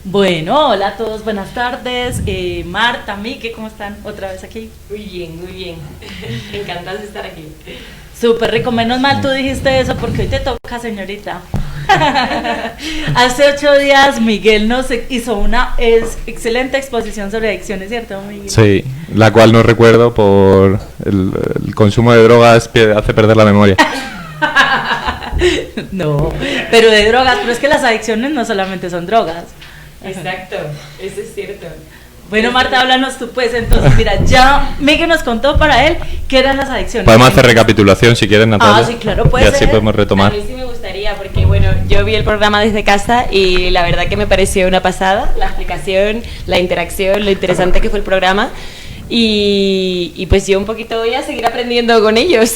Bueno, hola a todos, buenas tardes. Marta, Mike, ¿cómo están? Otra vez aquí. Muy bien, muy bien. Encantados de estar aquí. Súper rico, menos mal tú dijiste eso porque hoy te toca, señorita. Hace 8 días Miguel nos hizo una excelente exposición sobre adicciones, ¿cierto, Miguel? Sí, la cual no recuerdo por el consumo de drogas hace perder la memoria. No, pero de drogas, pero es que las adicciones no solamente son drogas. Exacto, eso es cierto. Bueno, Marta, háblanos tú pues, entonces, mira, ya Miguel nos contó para él qué eran las adicciones. Podemos hacer recapitulación si quieres, Natalia. Ah, sí, claro, puede y ser. así podemos retomar. A mí sí me gustaría, porque bueno, yo vi el programa desde casa y la verdad que me pareció una pasada, la explicación, la interacción, lo interesante que fue el programa. Y pues yo un poquito voy a seguir aprendiendo con ellos.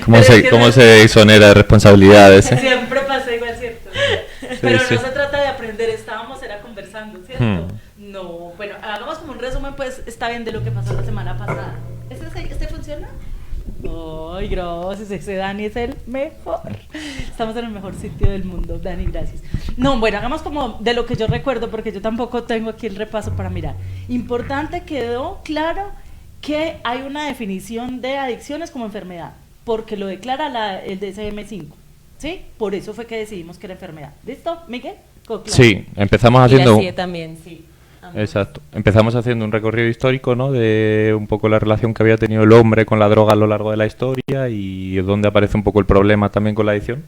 ¿Cómo se exonera de responsabilidades? Siempre pasa igual, ¿cierto? Pero sí. no se trata de aprender, era conversando, ¿cierto? No, bueno, hagamos como un resumen, pues, está bien de lo que pasó la semana pasada. ¿Este funciona? Ay, gracias, ese Dani es el mejor. Estamos en el mejor sitio del mundo, Dani, gracias. No, bueno, hagamos como de lo que yo recuerdo, porque yo tampoco tengo aquí el repaso para mirar. Importante, quedó claro que hay una definición de adicciones como enfermedad, porque lo declara el DSM-5, ¿sí? Por eso fue que decidimos que era enfermedad. ¿Listo, Miguel? Claro. Sí, empezamos Y la haciendo... CIE también, sí. Exacto. Empezamos haciendo un recorrido histórico, ¿no? De un poco la relación que había tenido el hombre con la droga a lo largo de la historia y donde aparece un poco el problema también con la adicción.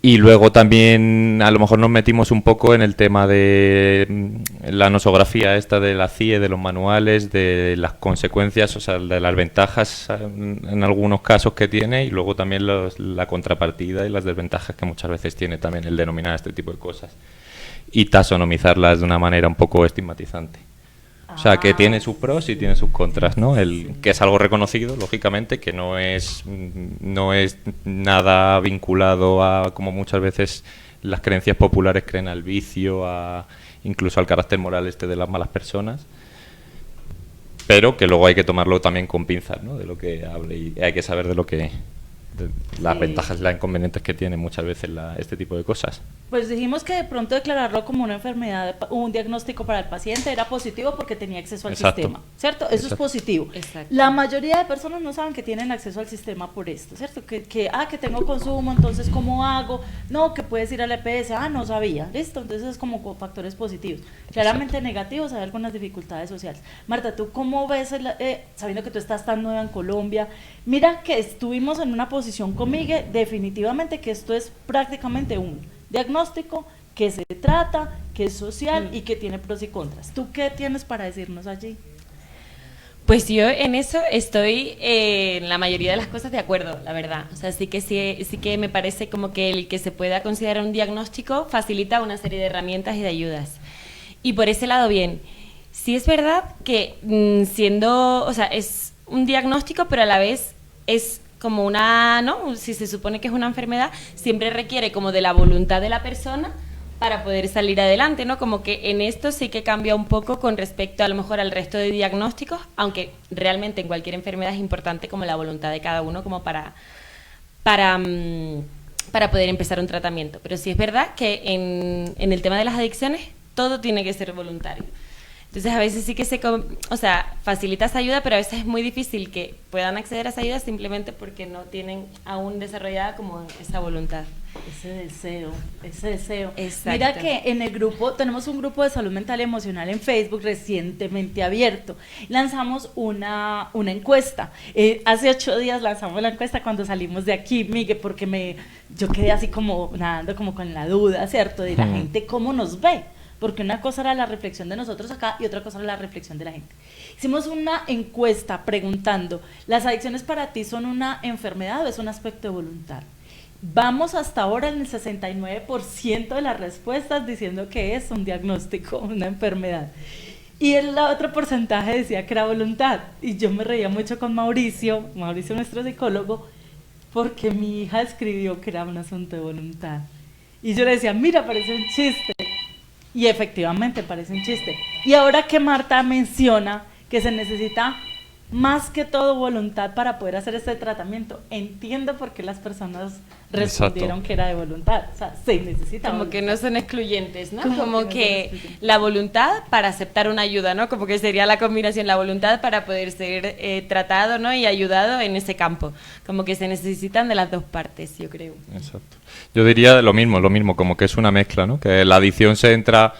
Y luego también a lo mejor nos metimos un poco en el tema de la nosografía esta de la CIE, de los manuales, de las consecuencias, o sea, de las ventajas en algunos casos que tiene y luego también la contrapartida y las desventajas que muchas veces tiene también el denominar este tipo de cosas y taxonomizarlas de una manera un poco estigmatizante. O sea, que tiene sus pros y tiene sus contras, ¿no? Que es algo reconocido, lógicamente, que no es nada vinculado a, como muchas veces las creencias populares creen, al vicio, incluso al carácter moral de las malas personas, pero que luego hay que tomarlo también con pinzas, ¿no? De lo que hable y hay que saber de las ventajas y las inconvenientes que tiene muchas veces este tipo de cosas. Pues dijimos que de pronto declararlo como una enfermedad, un diagnóstico para el paciente era positivo porque tenía acceso al sistema, ¿cierto? Eso es positivo. Exacto. La mayoría de personas no saben que tienen acceso al sistema por esto, ¿cierto? Que tengo consumo, entonces ¿cómo hago? No, que puedes ir a la EPS, no sabía, listo, entonces es como factores positivos. Claramente negativos, hay algunas dificultades sociales. Marta, ¿tú cómo ves, sabiendo que tú estás tan nueva en Colombia? Mira que estuvimos en una posición con Miguel, definitivamente que esto es prácticamente un diagnóstico que se trata, que es social y que tiene pros y contras. ¿Tú qué tienes para decirnos allí? Pues yo en eso estoy en la mayoría de las cosas de acuerdo, la verdad. O sea, sí que me parece como que el que se pueda considerar un diagnóstico facilita una serie de herramientas y de ayudas. Y por ese lado, bien. Sí es verdad que o sea, es un diagnóstico, pero a la vez es como ¿no? Si se supone que es una enfermedad, siempre requiere como de la voluntad de la persona para poder salir adelante, ¿no? Como que en esto sí que cambia un poco con respecto a lo mejor al resto de diagnósticos, aunque realmente en cualquier enfermedad es importante como la voluntad de cada uno como para poder empezar un tratamiento. Pero sí es verdad que en el tema de las adicciones todo tiene que ser voluntario. Entonces a veces sí que facilita esa ayuda, pero a veces es muy difícil que puedan acceder a esa ayuda simplemente porque no tienen aún desarrollada como esa voluntad. Ese deseo. Exacto. Mira que en el grupo, tenemos un grupo de salud mental y emocional en Facebook recientemente abierto. Lanzamos una encuesta. Hace 8 días lanzamos la encuesta cuando salimos de aquí, Miguel, porque yo quedé así como nadando como con la duda, ¿cierto? De la gente, ¿cómo nos ve? Porque una cosa era la reflexión de nosotros acá y otra cosa era la reflexión de la gente. Hicimos una encuesta preguntando, ¿las adicciones para ti son una enfermedad o es un aspecto voluntario? Vamos hasta ahora en el 69% de las respuestas diciendo que es un diagnóstico, una enfermedad. Y el otro porcentaje decía que era voluntad. Y yo me reía mucho con Mauricio, nuestro psicólogo, porque mi hija escribió que era un asunto de voluntad. Y yo le decía, mira, parece un chiste. Y efectivamente parece un chiste. Y ahora que Marta menciona que se necesita más que todo voluntad para poder hacer este tratamiento. Entiendo por qué las personas respondieron que era de voluntad. O sea, se necesita Como voluntad. que no son excluyentes, ¿no? Como Como que no son que excluyentes. la voluntad para aceptar una ayuda, ¿no? Como que sería la combinación, la voluntad para poder ser tratado, ¿no? Y ayudado en ese campo. Como que se necesitan de las dos partes, yo creo. Exacto. Yo diría lo mismo, como que es una mezcla, ¿no? Que la adicción se entra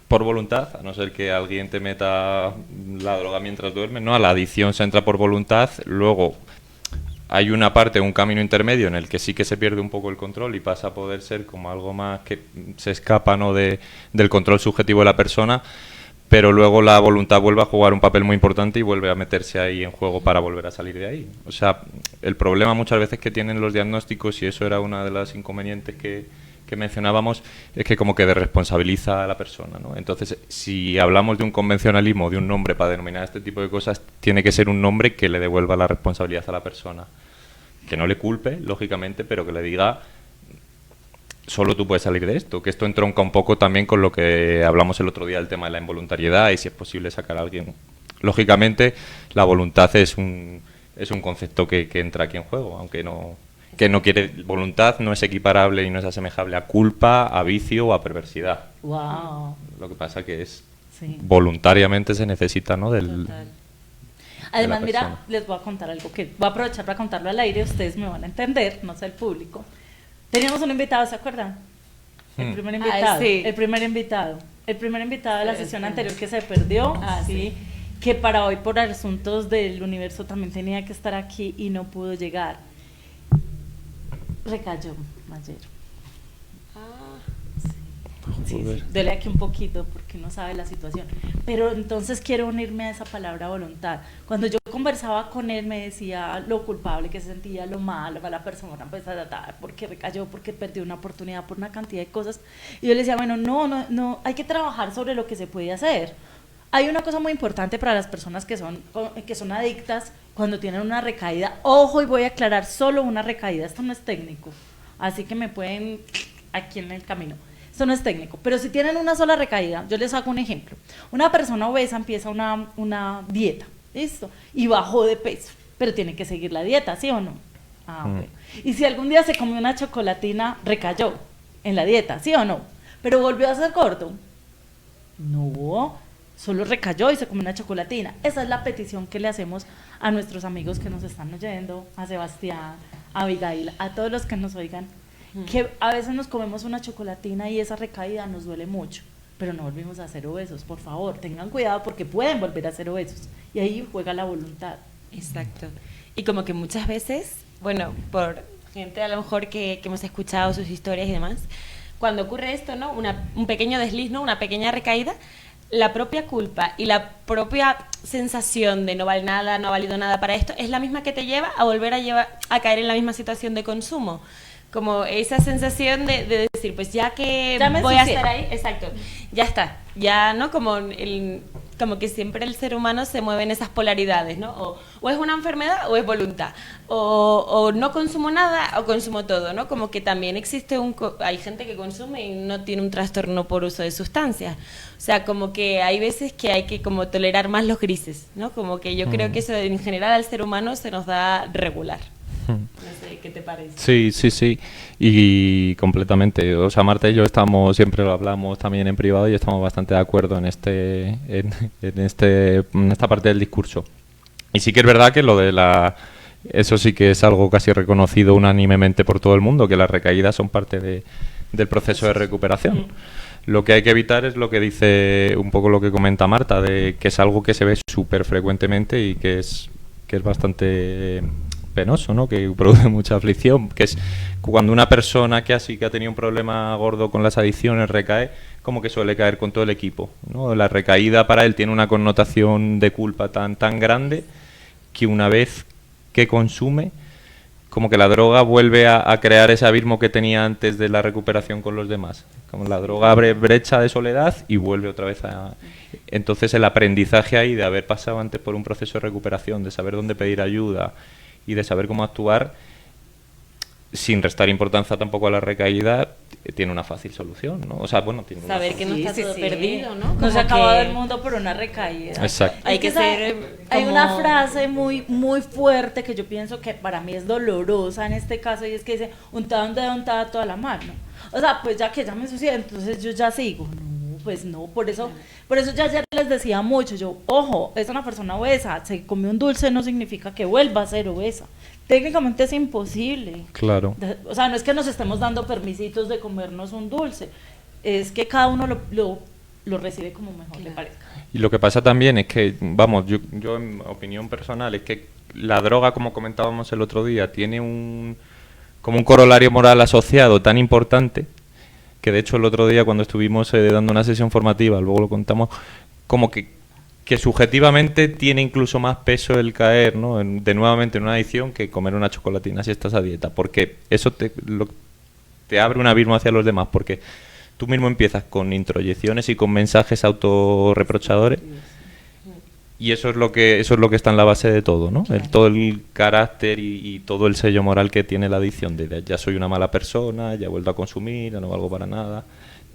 por voluntad, a no ser que alguien te meta la droga mientras duermes, ¿no? A la adicción se entra por voluntad, luego hay una parte, un camino intermedio en el que sí que se pierde un poco el control y pasa a poder ser como algo más que se escapa, ¿no? del control subjetivo de la persona, pero luego la voluntad vuelve a jugar un papel muy importante y vuelve a meterse ahí en juego para volver a salir de ahí. O sea, el problema muchas veces que tienen los diagnósticos, y eso era una de las inconvenientes que mencionábamos, es que como que desresponsabiliza a la persona, ¿no? Entonces, si hablamos de un convencionalismo, de un nombre para denominar este tipo de cosas, tiene que ser un nombre que le devuelva la responsabilidad a la persona. Que no le culpe, lógicamente, pero que le diga, solo tú puedes salir de esto. Que esto entronca un poco también con lo que hablamos el otro día, el tema de la involuntariedad y si es posible sacar a alguien. Lógicamente, la voluntad es un concepto que entra aquí en juego, aunque no quiere, voluntad no es equiparable y no es asemejable a culpa, a vicio o a perversidad. Wow. Lo que pasa que es Sí. voluntariamente se necesita, ¿no? Total. Además, de la mira, persona. les voy a contar algo que voy a aprovechar para contarlo al aire, ustedes me van a entender, no sé el público. Teníamos un invitado, ¿se acuerdan? El primer invitado, sí. el primer invitado de la Sí, sesión sí. anterior que se perdió, Sí. que para hoy por asuntos del universo también tenía que estar aquí y no pudo llegar. Recayó ayer. Sí, Joder. duele aquí un poquito porque uno sabe la situación. Pero entonces quiero unirme a esa palabra voluntad. Cuando yo conversaba con él me decía lo culpable que se sentía, lo malo, a la persona, pues, porque recayó, porque perdió una oportunidad por una cantidad de cosas. Y yo le decía, bueno, no, hay que trabajar sobre lo que se puede hacer. Hay una cosa muy importante para las personas que son adictas cuando tienen una recaída. Ojo, y voy a aclarar, solo una recaída, esto no es técnico. Así que me pueden aquí en el camino. Esto no es técnico, pero si tienen una sola recaída, yo les hago un ejemplo. Una persona obesa empieza una dieta, ¿listo? Y bajó de peso, pero tiene que seguir la dieta, ¿sí o no? Bueno. Y si algún día se comió una chocolatina, recayó en la dieta, ¿sí o no? Pero volvió a ser gordo. No, solo recayó y se comió una chocolatina. Esa es la petición que le hacemos a nuestros amigos que nos están oyendo, a Sebastián, a Abigail, a todos los que nos oigan, que a veces nos comemos una chocolatina y esa recaída nos duele mucho, pero no volvimos a ser obesos. Por favor, tengan cuidado porque pueden volver a ser obesos y ahí juega la voluntad. Exacto. Y como que muchas veces, bueno, por gente a lo mejor que hemos escuchado sus historias y demás, cuando ocurre esto, ¿no? Un pequeño desliz, ¿no? Una pequeña recaída, la propia culpa y la propia sensación de no vale nada, no ha valido nada para esto, es la misma que te lleva a volver a caer en la misma situación de consumo. Como esa sensación de decir, pues ya que Ya me voy a ensucié. estar ahí, exacto, ya está, ya, ¿no? Como que siempre el ser humano se mueve en esas polaridades, ¿no? O es una enfermedad o es voluntad, o no consumo nada o consumo todo, ¿no? Como que también existe hay gente que consume y no tiene un trastorno por uso de sustancias, o sea, como que hay veces que hay que como tolerar más los grises, ¿no? Como que yo creo que eso en general al ser humano se nos da regular. No sé, ¿qué te parece? Sí, y completamente. O sea, Marta y yo siempre lo hablamos también en privado y estamos bastante de acuerdo en esta parte del discurso. Y sí que es verdad que eso sí que es algo casi reconocido unánimemente por todo el mundo, que las recaídas son parte del proceso de recuperación. Lo que hay que evitar es lo que dice un poco lo que comenta Marta, de que es algo que se ve súper frecuentemente y que es bastante penoso, ¿no? Que produce mucha aflicción, que es cuando una persona que ha tenido un problema gordo con las adicciones recae, como que suele caer con todo el equipo, ¿no? La recaída para él tiene una connotación de culpa tan grande que una vez que consume, como que la droga vuelve a crear ese abismo que tenía antes de la recuperación con los demás. Como la droga abre brecha de soledad y vuelve otra vez a... Entonces el aprendizaje ahí de haber pasado antes por un proceso de recuperación, de saber dónde pedir ayuda y de saber cómo actuar, sin restar importancia tampoco a la recaída, tiene una fácil solución, ¿no? O sea, bueno, tiene una Saber que no está todo perdido, ¿no? No se ha Como acabado que el mundo por una recaída. Exacto. hay que ser Hay como- una frase muy, muy fuerte que yo pienso que para mí es dolorosa en este caso, y es que dice, untada un dedo, untada toda la mano. O sea, pues ya que ya me sucede, entonces yo ya sigo. No, pues no, por eso ya ayer les decía mucho, yo, ojo, es una persona obesa, se comió un dulce no significa que vuelva a ser obesa. Técnicamente es imposible. Claro. O sea, no es que nos estemos dando permisitos de comernos un dulce, es que cada uno lo recibe como mejor le parezca. Y lo que pasa también es que, vamos, yo en opinión personal, es que la droga, como comentábamos el otro día, tiene como un corolario moral asociado tan importante, que de hecho el otro día cuando estuvimos dando una sesión formativa, luego lo contamos, como que subjetivamente tiene incluso más peso el caer, ¿no? de nuevamente en una adicción que comer una chocolatina si estás a dieta, porque eso te abre un abismo hacia los demás, porque tú mismo empiezas con introyecciones y con mensajes autorreprochadores, y eso es lo que está en la base de todo, ¿no? Todo el carácter y todo el sello moral que tiene la adicción, de ya soy una mala persona, ya he vuelto a consumir, ya no valgo para nada,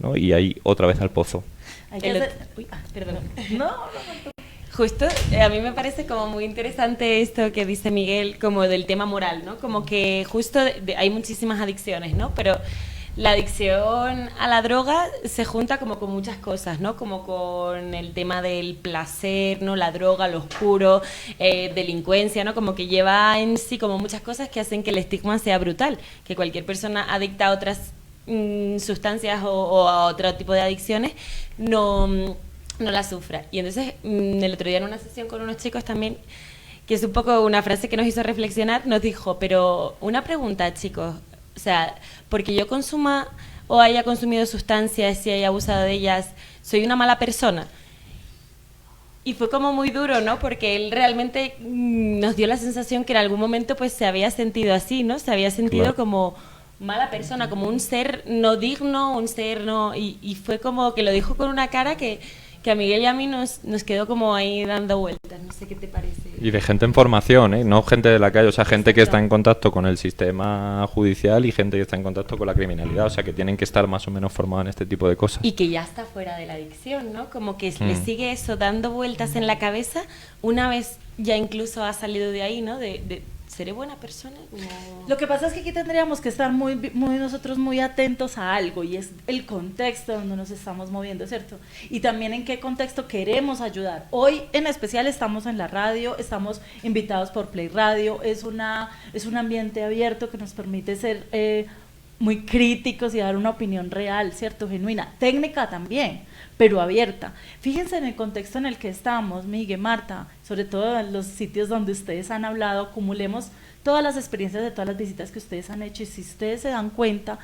¿no? Y ahí otra vez al pozo. Hay que uy, Perdón. no. Justo, a mí me parece como muy interesante esto que dice Miguel, como del tema moral, ¿no? Como que justo hay muchísimas adicciones, ¿no? Pero la adicción a la droga se junta como con muchas cosas, ¿no? Como con el tema del placer, ¿no? La droga, lo oscuro, delincuencia, ¿no? Como que lleva en sí como muchas cosas que hacen que el estigma sea brutal, que cualquier persona adicta a otras sustancias o a otro tipo de adicciones no la sufra. Y entonces el otro día en una sesión con unos chicos también, que es un poco una frase que nos hizo reflexionar, nos dijo, pero una pregunta, chicos, o sea, porque yo consuma o haya consumido sustancias y haya abusado de ellas, ¿soy una mala persona? Y fue como muy duro, ¿no? Porque él realmente nos dio la sensación que en algún momento pues se había sentido así, ¿no? Se había sentido Claro. como mala persona, como un ser no digno, un ser no... Y fue como que lo dijo con una cara que a Miguel y a mí nos quedó como ahí dando vueltas. No sé qué te parece. Y de gente en formación, ¿eh? No gente de la calle, o sea, gente que está en contacto con el sistema judicial y gente que está en contacto con la criminalidad, o sea, que tienen que estar más o menos formados en este tipo de cosas. Y que ya está fuera de la adicción, ¿no? Como que le sigue eso dando vueltas en la cabeza una vez ya incluso ha salido de ahí, ¿no? De ¿seré buena persona? Como... Lo que pasa es que aquí tendríamos que estar nosotros muy atentos a algo, y es el contexto donde nos estamos moviendo, ¿cierto? Y también en qué contexto queremos ayudar. Hoy en especial estamos en la radio, estamos invitados por Play Radio, es un ambiente abierto que nos permite ser muy críticos y dar una opinión real, ¿cierto? Genuina, técnica también, pero abierta. Fíjense en el contexto en el que estamos, Miguel, Marta, sobre todo en los sitios donde ustedes han hablado, acumulemos todas las experiencias de todas las visitas que ustedes han hecho, y si ustedes se dan cuenta,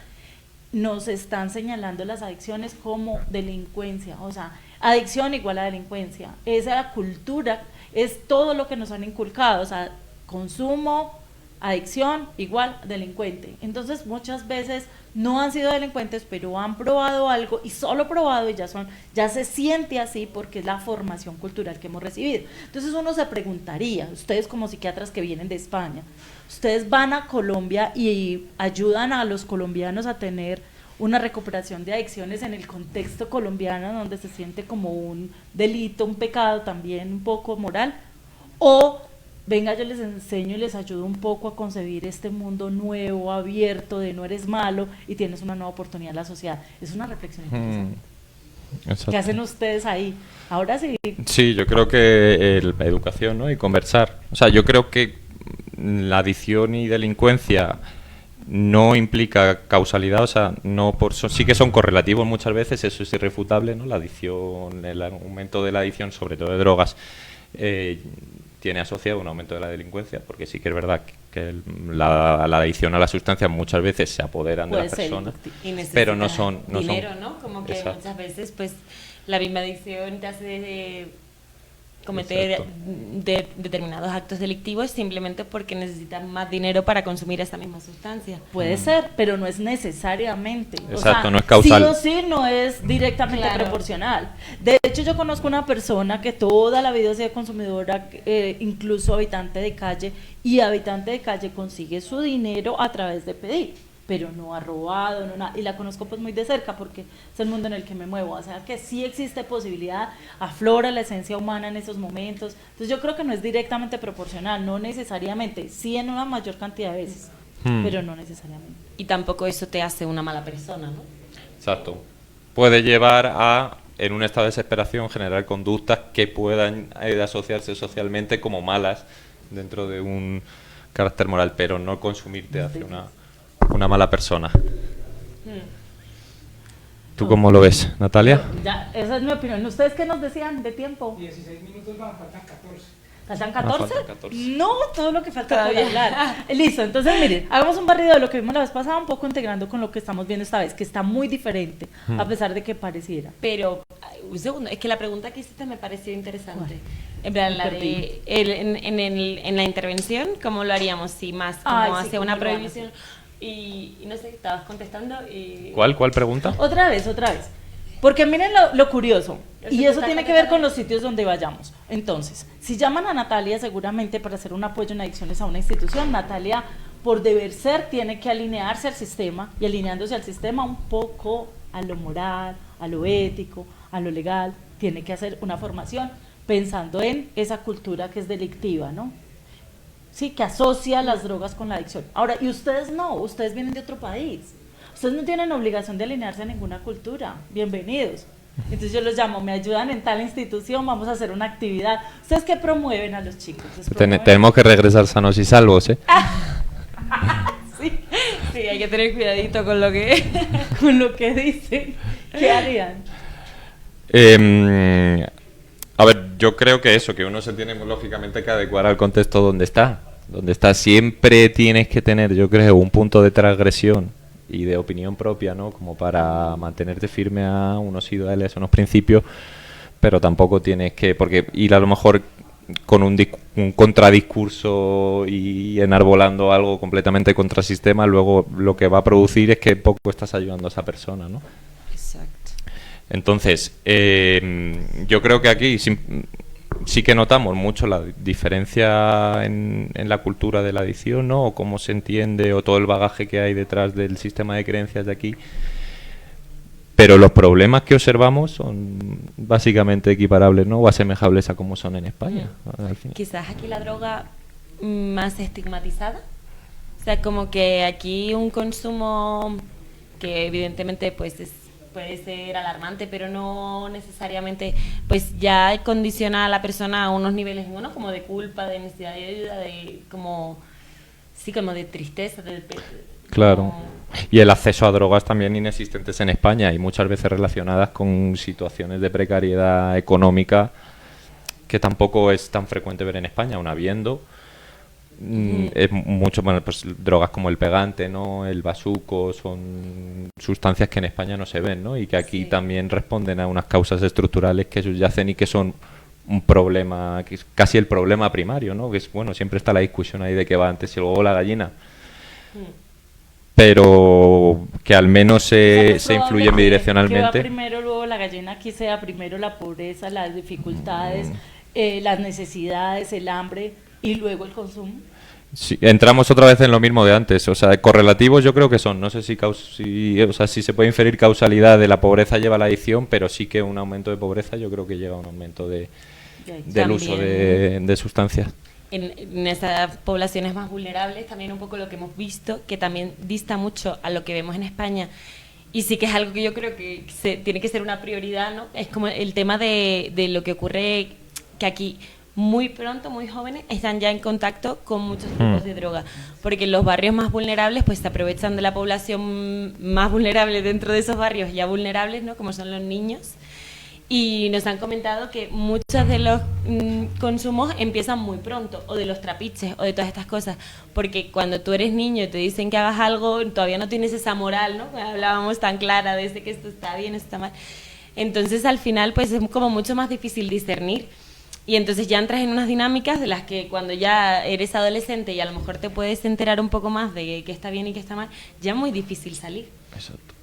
nos están señalando las adicciones como delincuencia, o sea, adicción igual a delincuencia, esa cultura es todo lo que nos han inculcado, o sea, consumo, adicción igual delincuente. Entonces muchas veces no han sido delincuentes, pero han probado algo, y solo probado, y ya se siente así porque es la formación cultural que hemos recibido. Entonces uno se preguntaría, ustedes como psiquiatras que vienen de España, ustedes van a Colombia y ayudan a los colombianos a tener una recuperación de adicciones en el contexto colombiano, donde se siente como un delito, un pecado también un poco moral, o venga, yo les enseño y les ayudo un poco a concebir este mundo nuevo, abierto, de no eres malo y tienes una nueva oportunidad en la sociedad. Es una reflexión interesante. Exacto. ¿Qué hacen ustedes ahí? Ahora sí. Sí, yo creo que la educación, ¿no? Y conversar. O sea, yo creo que la adicción y delincuencia no implica causalidad, o sea, sí que son correlativos muchas veces, eso es irrefutable, ¿no? La adicción, el aumento de la adicción, sobre todo de drogas, tiene asociado un aumento de la delincuencia, porque sí que es verdad que la adicción a las sustancias muchas veces se apoderan de las personas, pero no son dinero, ¿no? Como que exacto. muchas veces pues la misma adicción te hace cometer determinados actos delictivos simplemente porque necesitan más dinero para consumir esa misma sustancia. Puede ser, pero no es necesariamente. Exacto, no es causal. Sí o sí no es directamente proporcional. De hecho, yo conozco una persona que toda la vida ha sido consumidora, incluso habitante de calle, y habitante de calle consigue su dinero a través de pedir, pero no ha robado, y la conozco pues muy de cerca porque es el mundo en el que me muevo, o sea que sí existe posibilidad, aflora la esencia humana en esos momentos, entonces yo creo que no es directamente proporcional, no necesariamente, sí en una mayor cantidad de veces, pero no necesariamente. Y tampoco eso te hace una mala persona, ¿no? Exacto. Puede llevar a, en un estado de desesperación, generar conductas que puedan asociarse socialmente como malas dentro de un carácter moral, pero no consumirte hacia una mala persona. ¿Tú cómo lo ves, Natalia? Ya, esa es mi opinión. ¿Ustedes qué nos decían de tiempo? 16 minutos van, faltan 14. ¿Faltan 14? Faltan 14. No, todo lo que falta por hablar. Listo, entonces miren, hagamos un barrido de lo que vimos la vez pasada, un poco integrando con lo que estamos viendo esta vez, que está muy diferente, a pesar de que pareciera. Pero, un segundo, es que la pregunta que hiciste me pareció interesante. En plan, la de, en la intervención, ¿cómo lo haríamos? Si más como hacia una prohibición. Y no sé, estabas contestando y... ¿Cuál pregunta? Otra vez. Porque miren lo curioso, y eso tiene que ver con los sitios donde vayamos. Entonces, si llaman a Natalia seguramente para hacer un apoyo en adicciones a una institución, Natalia, por deber ser, tiene que alinearse al sistema, y alineándose al sistema un poco a lo moral, a lo ético, a lo legal, tiene que hacer una formación pensando en esa cultura que es delictiva, ¿no? Sí, que asocia las drogas con la adicción. Ahora, y ustedes no, ustedes vienen de otro país. Ustedes no tienen obligación de alinearse a ninguna cultura. Bienvenidos. Entonces yo los llamo, me ayudan en tal institución, vamos a hacer una actividad. ¿Ustedes qué promueven a los chicos? Tenemos que regresar sanos y salvos, ¿eh? Sí, hay que tener cuidadito con lo que con lo que dicen. ¿Qué harían? A ver, yo creo que eso, que uno se tiene lógicamente que adecuar al contexto donde está. Donde está siempre tienes que tener, yo creo, un punto de transgresión y de opinión propia, ¿no? Como para mantenerte firme a unos ideales, a unos principios, pero tampoco tienes que, porque ir a lo mejor con un contradiscurso y enarbolando algo completamente contrasistema, luego lo que va a producir es que poco estás ayudando a esa persona, ¿no? Exacto. Entonces, yo creo que aquí sí que notamos mucho la diferencia en la cultura de la adicción, ¿no? O cómo se entiende, o todo el bagaje que hay detrás del sistema de creencias de aquí. Pero los problemas que observamos son básicamente equiparables, ¿no? O asemejables a como son en España. Al final. Quizás aquí la droga más estigmatizada. O sea, como que aquí un consumo que evidentemente pues puede ser alarmante, pero no necesariamente pues ya condiciona a la persona a unos niveles, ¿no? Como de culpa, de necesidad de ayuda, de como de tristeza, claro. Y el acceso a drogas también inexistentes en España y muchas veces relacionadas con situaciones de precariedad económica que tampoco es tan frecuente ver en España, aun habiendo es mucho, bueno, pues drogas como el pegante, ¿no? El bazuco, son sustancias que en España no se ven, ¿no? Y que aquí también responden a unas causas estructurales que subyacen y que son un problema, que es casi el problema primario, ¿no? Que es, bueno, siempre está la discusión ahí de qué va antes y luego la gallina. Pero que al menos se influyen bidireccionalmente. Que va primero, luego la gallina, aquí sea primero la pobreza, las dificultades, las necesidades, el hambre y luego el consumo. Sí, entramos otra vez en lo mismo de antes, o sea, correlativos yo creo que son, no sé si si se puede inferir causalidad de la pobreza lleva a la adicción, pero sí que un aumento de pobreza yo creo que lleva a un aumento del uso de sustancias. En esas poblaciones más vulnerables también un poco lo que hemos visto, que también dista mucho a lo que vemos en España, y sí que es algo que yo creo que tiene que ser una prioridad, ¿no? Es como el tema de lo que ocurre, que aquí muy pronto, muy jóvenes, están ya en contacto con muchos tipos de droga, porque en los barrios más vulnerables pues se aprovechan de la población más vulnerable dentro de esos barrios ya vulnerables, ¿no? Como son los niños, y nos han comentado que muchos de los consumos empiezan muy pronto, o de los trapiches, o de todas estas cosas, porque cuando tú eres niño y te dicen que hagas algo, todavía no tienes esa moral, ¿no? Hablábamos tan clara desde que esto está bien, esto está mal, entonces al final pues es como mucho más difícil discernir. Y entonces ya entras en unas dinámicas de las que cuando ya eres adolescente y a lo mejor te puedes enterar un poco más de qué está bien y qué está mal, ya es muy difícil salir. Exacto.